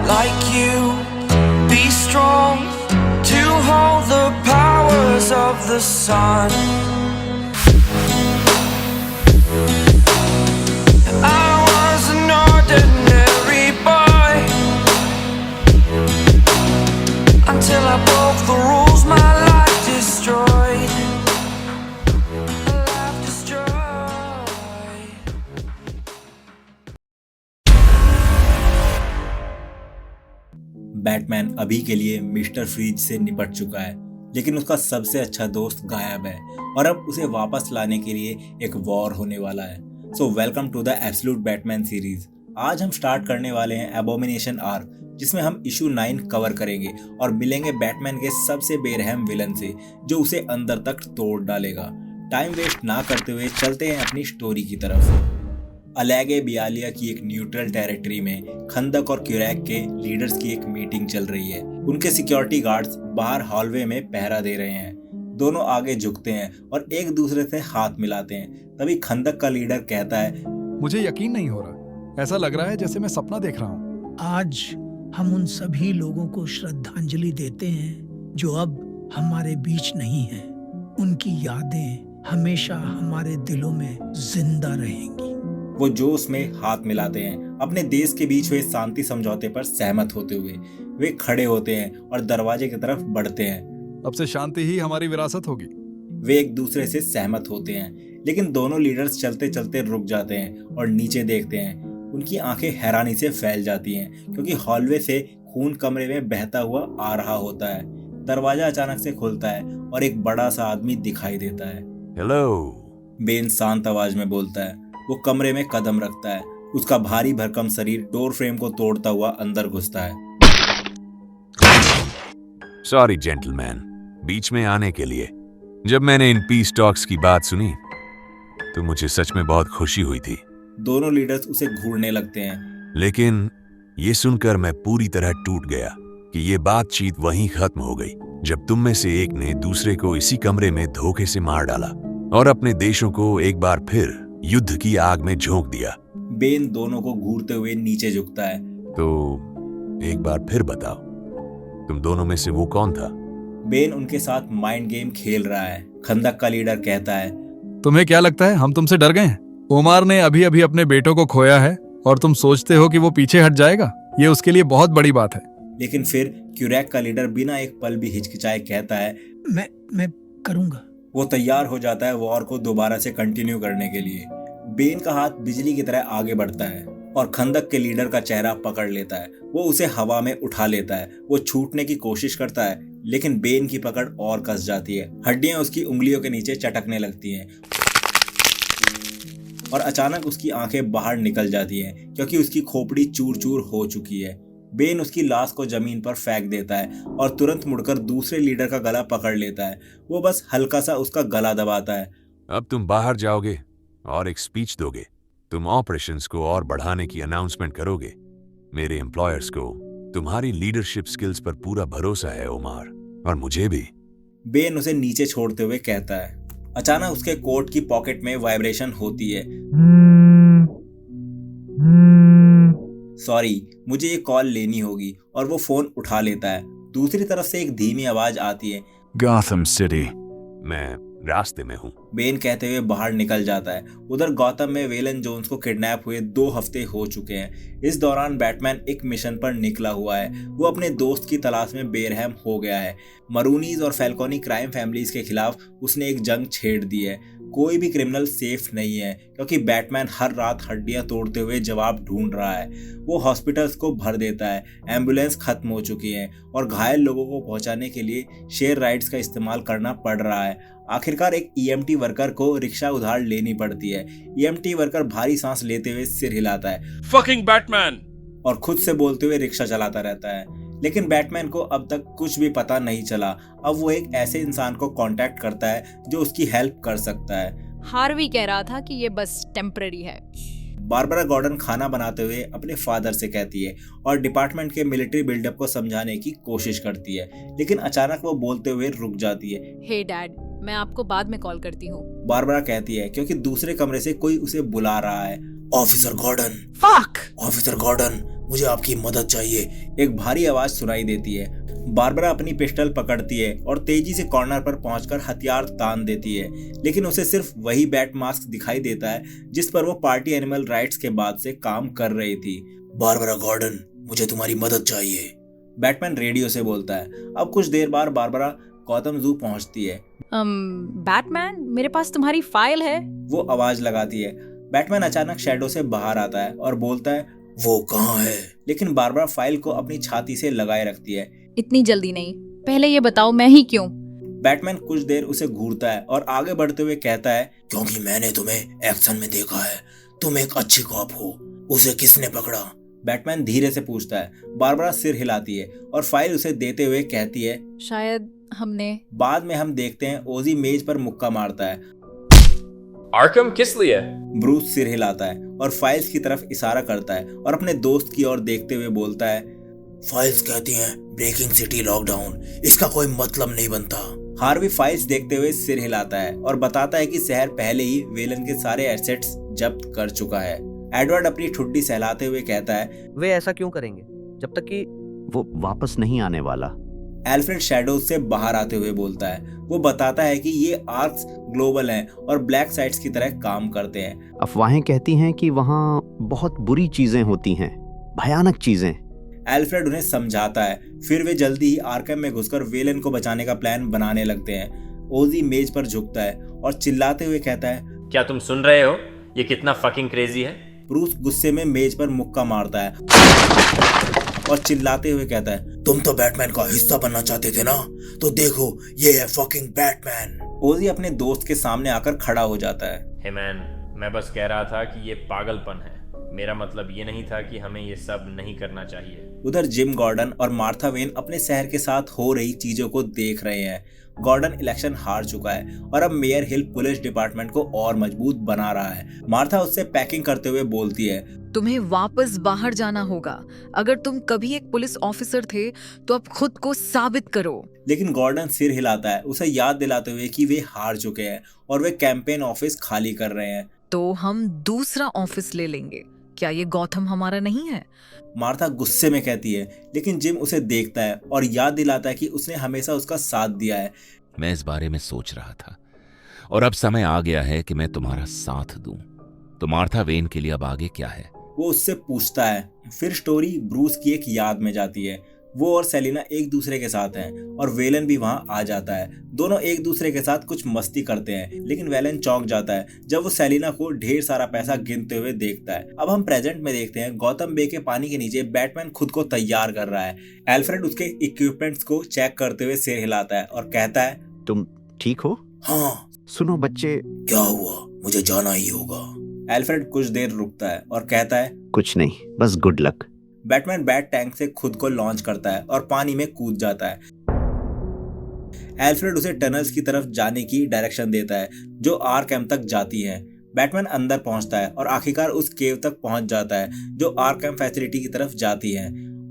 like you. Be strong to hold the powers of the sun. I was an ordinary boy until I broke the rules my life destroyed. Life destroyed. Batman अभी के लिए mister freeze से निपट चुका है, लेकिन उसका सबसे अच्छा दोस्त गायब है और अब उसे वापस लाने के लिए एक वॉर होने वाला है। So welcome to the absolute Batman series. आज हम स्टार्ट करने वाले हैं एबोमिनेशन आर्क, जिसमें हम इशू 9 कवर करेंगे और मिलेंगे बैटमैन के सबसे बेरहम विलन से, जो उसे अंदर तक तोड़ डालेगा। टाइम वेस्ट ना करते हुए चलते हैं अपनी स्टोरी की तरफ। अलेगे बियालिया की एक न्यूट्रल टेरिटरी में खंदक और क्यूरैक के लीडर्स की एक मीटिंग चल रही है। उनके सिक्योरिटी गार्ड्स बाहर हॉलवे में पहरा दे रहे हैं। दोनों आगे झुकते हैं और एक दूसरे से हाथ मिलाते हैं। तभी खंदक का लीडर कहता है, मुझे यकीन नहीं हो रहा, ऐसा लग रहा है जैसे मैं सपना देख रहा हूँ। आज हम उन सभी लोगों को श्रद्धांजलि देते हैं जो अब हमारे बीच नहीं हैं। उनकी यादें हमेशा हमारे दिलों में जिंदा रहेंगी। वो जोश में हाथ मिलाते हैं। अपने देश के बीच हुए शांति समझौते पर सहमत होते हुए वे खड़े होते हैं और दरवाजे की तरफ बढ़ते हैं। अब से शांति ही हमारी विरासत होगी। वे एक दूसरे से सहमत होते हैं, लेकिन दोनों लीडर्स चलते चलते रुक जाते हैं और नीचे देखते हैं। उनकी आंखें हैरानी से फैल जाती हैं, क्योंकि हॉलवे से खून कमरे में बहता हुआ आ रहा होता है। दरवाजा अचानक से खुलता है और एक बड़ा सा आदमी दिखाई देता है। हेलो, बेन शांत आवाज में बोलता है। वो कमरे में कदम रखता है। उसका भारी भरकम शरीर डोर फ्रेम को तोड़ता हुआ अंदर घुसता है। सॉरी जेंटलमैन, बीच में आने के लिए। जब मैंने इन पीस टॉक्स की बात सुनी तो मुझे सच में बहुत खुशी हुई थी। दोनों लीडर्स उसे घूरने लगते हैं। लेकिन ये सुनकर मैं पूरी तरह टूट गया कि ये बातचीत वहीं खत्म हो गई जब तुम में से एक ने दूसरे को इसी कमरे में धोखे से मार डाला और अपने देशों को एक बार फिर युद्ध की आग में झोंक दिया। बेन दोनों को घूरते हुए नीचे झुकता है। तो एक बार फिर बताओ, तुम दोनों में से वो कौन था? बेन उनके साथ माइंड गेम खेल रहा है। खंदक का लीडर कहता है, तुम्हें क्या लगता है हम तुमसे डर गए हैं? ओमार ने अभी अभी अपने बेटों को खोया है और तुम सोचते हो कि वो पीछे हट जाएगा? ये उसके लिए बहुत बड़ी बात है। लेकिन फिर क्यूरैक का लीडर बिना एक पल भी हिचकिचाए कहता है, मैं करूंगा। वो तैयार हो जाता है वॉर को दोबारा से कंटिन्यू करने के लिए। बेन का हाथ बिजली की तरह आगे बढ़ता है और खंदक के लीडर का चेहरा पकड़ लेता है। वो उसे हवा में उठा लेता है। वो छूटने की कोशिश करता है, लेकिन बेन की पकड़ और कस जाती है। हड्डियां उसकी उंगलियों के नीचे चटकने लगती हैं और अचानक उसकी आंखें बाहर निकल जाती हैं, क्योंकि उसकी खोपड़ी चूर चूर हो चुकी है। बेन उसकी लाश को जमीन पर फेंक देता है और तुरंत मुड़कर दूसरे लीडर का गला पकड़ लेता है। वो बस हल्का सा उसका गला दबाता है। अब तुम बाहर जाओगे और एक स्पीच दोगे। तुम ऑपरेशंस को और बढ़ाने की अनाउंसमेंट करोगे। मेरे एम्प्लॉयर्स को तुम्हारी लीडरशिप स्किल्स पर पूरा भरोसा है ओमार, और मुझे भी। बेन उसे नीचे छोड़ते हुए कहता है। अचानक उसके कोट की पॉकेट में वाइब्रेशन होती है। सॉरी, मुझे ये कॉल लेनी होगी, और वो फोन उठा लेता है। दूसरी तरफ से एक धीमी आवाज आती है, गॉथम सिटी। मैं रास्ते में हूँ, बेन कहते हुए बाहर निकल जाता है। उधर गौतम में वेलन जोन्स को किडनैप हुए 2 हफ्ते हो चुके हैं। इस दौरान बैटमैन एक मिशन पर निकला हुआ है। वो अपने दोस्त की तलाश में बेरहम हो गया है। मरूनीज और फैल्कोनी क्राइम फैमिलीज के खिलाफ उसने एक जंग छेड़ दी है। कोई भी क्रिमिनल सेफ नहीं है, क्योंकि बैटमैन हर रात हड्डियां तोड़ते हुए जवाब ढूंढ रहा है। वो हॉस्पिटल्स को भर देता है। एम्बुलेंस खत्म हो चुकी है और घायल लोगों को पहुंचाने के लिए शेयर राइड्स का इस्तेमाल करना पड़ रहा है। आखिरकार एक ईएमटी वर्कर को रिक्शा उधार लेनी पड़ती है। ईएमटी वर्कर भारी सांस लेते हुए सिर हिलाता है, फकिंग बैटमैन, और खुद से बोलते हुए रिक्शा चलाता रहता है। लेकिन बैटमैन को अब तक कुछ भी पता नहीं चला। अब वो एक ऐसे इंसान को कांटेक्ट करता है जो उसकी हेल्प कर सकता है। हार्वी कह रहा था कि ये बस टेम्पररी है। बारबरा गॉर्डन खाना बनाते हुए अपने फादर से कहती है और डिपार्टमेंट के मिलिट्री बिल्डअप को समझाने की कोशिश करती है, लेकिन अचानक वो बोलते हुए रुक जाती है। हे डैड, मैं आपको बाद में कॉल करती हूँ, बारबरा कहती है, क्योंकि दूसरे कमरे से कोई उसे बुला रहा है। ऑफिसर गॉर्डन, ऑफिसर गॉर्डन, मुझे आपकी मदद चाहिए। एक भारी आवाज सुनाई देती है। बारबरा अपनी पिस्टल पकड़ती है और तेजी से कॉर्नर पर पहुंचकर हथियार तान देती है, लेकिन उसे सिर्फ वही बैट मास्क दिखाई देता है जिस पर वो पार्टी एनिमल राइट्स के बाद से काम कर रही थी। बारबरा गॉर्डन, मुझे तुम्हारी मदद चाहिए, बैटमैन रेडियो से बोलता है। अब कुछ देर बाद बारबरा गौतम जू पहुंचती है। बैटमैन, मेरे पास तुम्हारी फाइल है। वो आवाज लगाती है। बैटमैन अचानक शैडो से बाहर आता है और बोलता है, वो कहाँ है? लेकिन बारबरा फाइल को अपनी छाती से लगाए रखती है। इतनी जल्दी नहीं, पहले ये बताओ मैं ही क्यों? बैटमैन कुछ देर उसे घूरता है और आगे बढ़ते हुए कहता है, क्योंकि मैंने तुम्हें एक्शन में देखा है, तुम एक अच्छी कॉप हो। उसे किसने पकड़ा? बैटमैन धीरे से पूछता है। बारबरा सिर हिलाती है और फाइल उसे देते हुए कहती है, शायद हमने। बाद में हम देखते हैं ओजी मेज पर मुक्का मारता है। आर्कम किस लिए? ब्रूस सिर हिलाता है और फाइल्स की तरफ इशारा करता है और अपने दोस्त की ओर देखते हुए बोलता है, फाइल्स कहती हैं ब्रेकिंग सिटी लॉकडाउन, इसका कोई मतलब नहीं बनता। हार्वी फाइल्स देखते हुए सिर हिलाता है और बताता है कि शहर पहले ही वेलन के सारे एसेट्स जब्त कर चुका है। एडवर्ड अपनी ठुड्डी सहलाते हुए कहता है, वे ऐसा क्यों करेंगे जब तक कि वो वापस नहीं आने वाला? एल्फ्रेड शैडोज से बाहर आते हुए बोलता है। वो बताता है कि ये आर्क्स ग्लोबल हैं और ब्लैक साइट्स की तरह काम करते हैं। अफवाहें कहती हैं कि वहाँ बहुत बुरी चीजें होती हैं, भयानक चीजें। एल्फ्रेड उन्हें समझाता है। फिर वे जल्दी ही आर्कम में घुसकर वेलन को बचाने का प्लान बनाने लगते हैं। ओजी मेज पर झुकता है और चिल्लाते हुए कहता है, क्या तुम सुन रहे हो? ये कितना फकिंग क्रेजी है। ब्रूस गुस्से में मेज पर मुक्का मारता है और चिल्लाते हुए कहता है, तुम तो बैटमैन का हिस्सा बनना चाहते थे ना, तो देखो ये है फकिंग बैटमैन। ओजी अपने दोस्त के सामने आकर खड़ा हो जाता है। हे मैन, मैं बस कह रहा था कि ये पागलपन है। मेरा मतलब ये नहीं था कि हमें ये सब नहीं करना चाहिए। उधर जिम गॉर्डन और मार्था वेन अपने शहर के साथ हो रही चीजों को देख रहे हैं। गॉर्डन इलेक्शन हार चुका है और अब मेयर हिल पुलिस डिपार्टमेंट को और मजबूत बना रहा है। मार्था उससे पैकिंग करते हुए बोलती है, तुम्हें वापस बाहर जाना होगा। अगर तुम कभी एक पुलिस ऑफिसर थे तो अब खुद को साबित करो। लेकिन गॉर्डन सिर हिलाता है, उसे याद दिलाते हुए कि वे हार चुके हैं और वे कैंपेन ऑफिस खाली कर रहे हैं। तो हम दूसरा ऑफिस ले लेंगे। क्या ये गौथम हमारा नहीं है? मार्था गुस्से में कहती है, लेकिन जिम उसे देखता है और याद दिलाता है कि उसने हमेशा उसका साथ दिया है। मैं इस बारे में सोच रहा था और अब समय आ गया है कि मैं तुम्हारा साथ दूं। तो मार्था वेन के लिए अब आगे क्या है? वो उससे पूछता है। फिर स्टोरी ब्रूस की एक याद में जाती है। वो और सेलिना एक दूसरे के साथ हैं और वेलन भी वहां आ जाता है। दोनों एक दूसरे के साथ कुछ मस्ती करते हैं, लेकिन वेलन चौंक जाता है जब वो सेलिना को ढेर सारा पैसा गिनते हुए देखता है। अब हम प्रेजेंट में देखते हैं गौतम बे के पानी के नीचे बैटमैन खुद को तैयार कर रहा है। एल्फ्रेड उसके इक्विपमेंट्स को चेक करते हुए सिर हिलाता है और कहता है, तुम ठीक हो? हाँ। सुनो बच्चे, क्या हुआ? मुझे जाना ही होगा। एल्फ्रेड कुछ देर रुकता है और कहता है, कुछ नहीं, बस good luck. Batman bat tank से खुद को लॉन्च करता है और पानी में कूद जाता है। एल्फ्रेड उसे टनल्स की तरफ जाने की डायरेक्शन देता है जो आर्कम तक जाती हैं। बैटमैन अंदर पहुंचता है और आखिरकार उस केव तक पहुंच जाता है जो आर्कम फैसिलिटी की तरफ जाती है।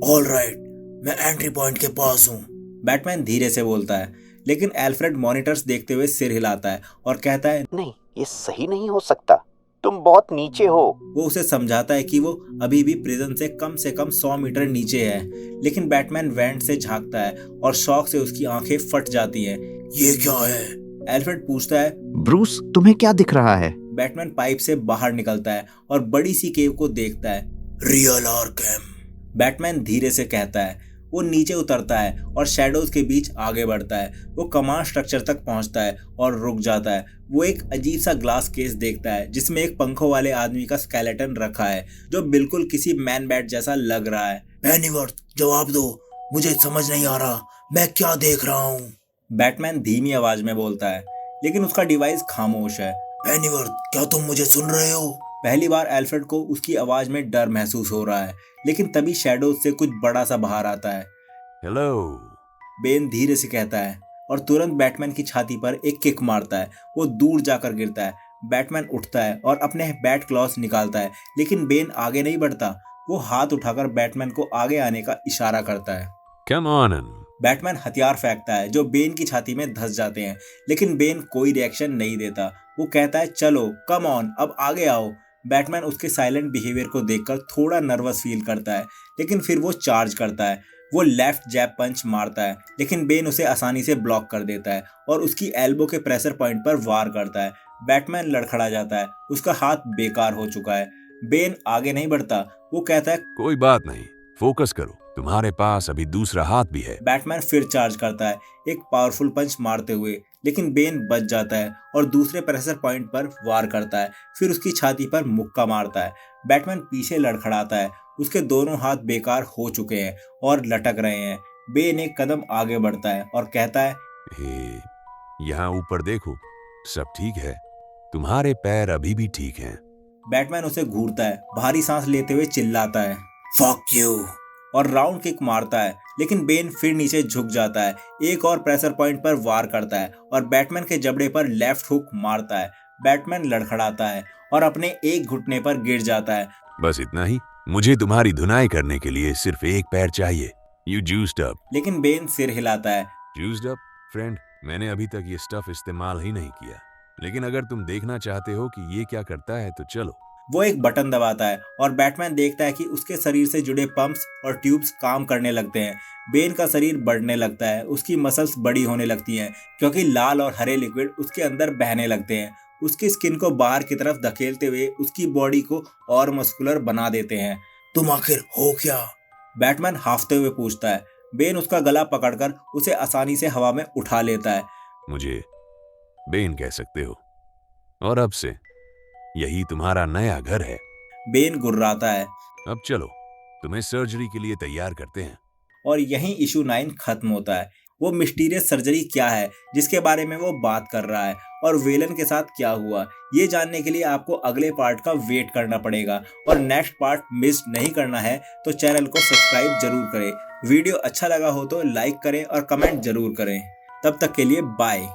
ऑल राइट, मैं एंट्री पॉइंट के पास हूँ, बैटमैन धीरे से बोलता है, लेकिन एल्फ्रेड मॉनिटर्स देखते हुए सिर हिलाता है और कहता है, नहीं, ये सही नहीं हो सकता, तुम बहुत नीचे हो। वो उसे समझाता है कि वो अभी भी प्रिजन से कम 100 मीटर नीचे है, लेकिन बैटमैन वेंट से झांकता है और शॉक से उसकी आंखें फट जाती हैं। ये क्या है? एल्फ्रेड पूछता है। ब्रूस, तुम्हें क्या दिख रहा है? बैटमैन पाइप से बाहर निकलता है और बड़ी सी केव को देखता है। रियल आर्कम, बैटमैन धीरे से कहता है। वो नीचे उतरता है और शैडोज के बीच आगे बढ़ता है। वो कमांड स्ट्रक्चर तक पहुंचता है और रुक जाता है। वो एक अजीब सा ग्लास केस देखता है जिसमें एक पंखों वाले आदमी का स्केलेटन रखा है जो बिल्कुल किसी मैन बैट जैसा लग रहा है। पेनीवर्थ, जवाब दो, मुझे समझ नहीं आ रहा मैं क्या देख रहा हूँ, बैटमैन धीमी आवाज में बोलता है, लेकिन उसका डिवाइस खामोश है। पेनीवर्थ, क्या तुम मुझे सुन रहे हो? पहली बार एल्फ्रेड को उसकी आवाज में डर महसूस हो रहा है, लेकिन तभी शैडोज से कुछ बड़ा सा बाहर आता है। हेलो, बेन धीरे से कहता है और तुरंत बैटमैन की छाती पर एक किक मारता है। वो दूर जाकर गिरता है। बैटमैन उठता है और अपने बैट क्लॉस निकालता है, लेकिन बेन आगे नहीं बढ़ता। वो हाथ उठाकर बैटमैन को आगे आने का इशारा करता है। Come on. बैटमैन हथियार फेंकता है जो बेन की छाती में धंस जाते हैं, लेकिन बेन कोई रिएक्शन नहीं देता। वो कहता है, चलो कम ऑन, अब आगे आओ। बैटमैन उसके साइलेंट बिहेवियर को देखकर थोड़ा नर्वस फील करता है, लेकिन फिर वो चार्ज करता है। वो लेफ्ट जैब पंच मारता है, लेकिन बेन उसे आसानी से ब्लॉक कर देता है और उसकी एल्बो के प्रेशर पॉइंट पर वार करता है। बैटमैन लड़खड़ा जाता है, उसका हाथ बेकार हो चुका है। बेन आगे नहीं बढ़ता, वो कहता है कोई बात नहीं, फोकस करो, तुम्हारे पास अभी दूसरा हाथ भी है। बैटमैन फिर चार्ज करता है, एक पावरफुल पंच मारते हुए, लेकिन बेन बच जाता है और दूसरे प्रेशर पॉइंट पर वार करता है। फिर उसकी छाती पर मुक्का मारता है। बैटमैन पीछे लड़खड़ाता है, उसके दोनों हाथ बेकार हो चुके हैं और लटक रहे हैं। बेन एक कदम आगे बढ़ता है और कहता है, यहाँ ऊपर देखो, सब ठीक है, तुम्हारे पैर अभी भी ठीक हैं। बैटमैन उसे घूरता है, भारी सांस लेते हुए चिल्लाता है, फक यू, और राउंड किक मारता है, लेकिन बेन फिर नीचे झुक जाता है, एक और प्रेशर पॉइंट पर वार करता है और बैटमैन के जबड़े पर लेफ्ट हुक मारता है। बैटमैन लड़खड़ाता है और अपने एक घुटने पर गिर जाता है। बस इतना ही? मुझे तुम्हारी धुनाई करने के लिए सिर्फ एक पैर चाहिए। You juiced up. लेकिन बेन सिर हिलाता है। जूस्ड अप? फ्रेंड, मैंने अभी तक ये स्टफ इस्तेमाल ही नहीं किया, लेकिन अगर तुम देखना चाहते हो कि ये क्या करता है तो चलो। वो एक बटन दबाता है और बैटमैन देखता है कि उसके शरीर से जुड़े पंप्स और ट्यूब्स काम करने लगते हैं। बेन का शरीर बढ़ने लगता है, उसकी मसल्स बड़ी होने लगती हैं क्योंकि लाल और हरे लिक्विड उसके अंदर बहने लगते हैं। उसकी स्किन को बाहर की तरफ धकेलते हुए उसकी बॉडी को और मस्कुलर बना देते हैं। तुम आखिर हो क्या? बैटमैन हाफते हुए पूछता है। बेन उसका गला पकड़कर उसे आसानी से हवा में उठा लेता है। मुझे बेन कह सकते हो, और अब से यही तुम्हारा नया घर है। बेन गुर्राता है। अब चलो, तुम्हें सर्जरी के लिए तैयार करते हैं। और यहीं इशू 9 खत्म होता है। वो मिस्टीरियस सर्जरी क्या है जिसके बारे में वो बात कर रहा है और वेलन के साथ क्या हुआ, ये जानने के लिए आपको अगले पार्ट का वेट करना पड़ेगा। और नेक्स्ट पार्ट मिस नहीं करना है तो चैनल को सब्सक्राइब जरूर करें। वीडियो अच्छा लगा हो तो लाइक करें और कमेंट जरूर करें। तब तक के लिए बाय।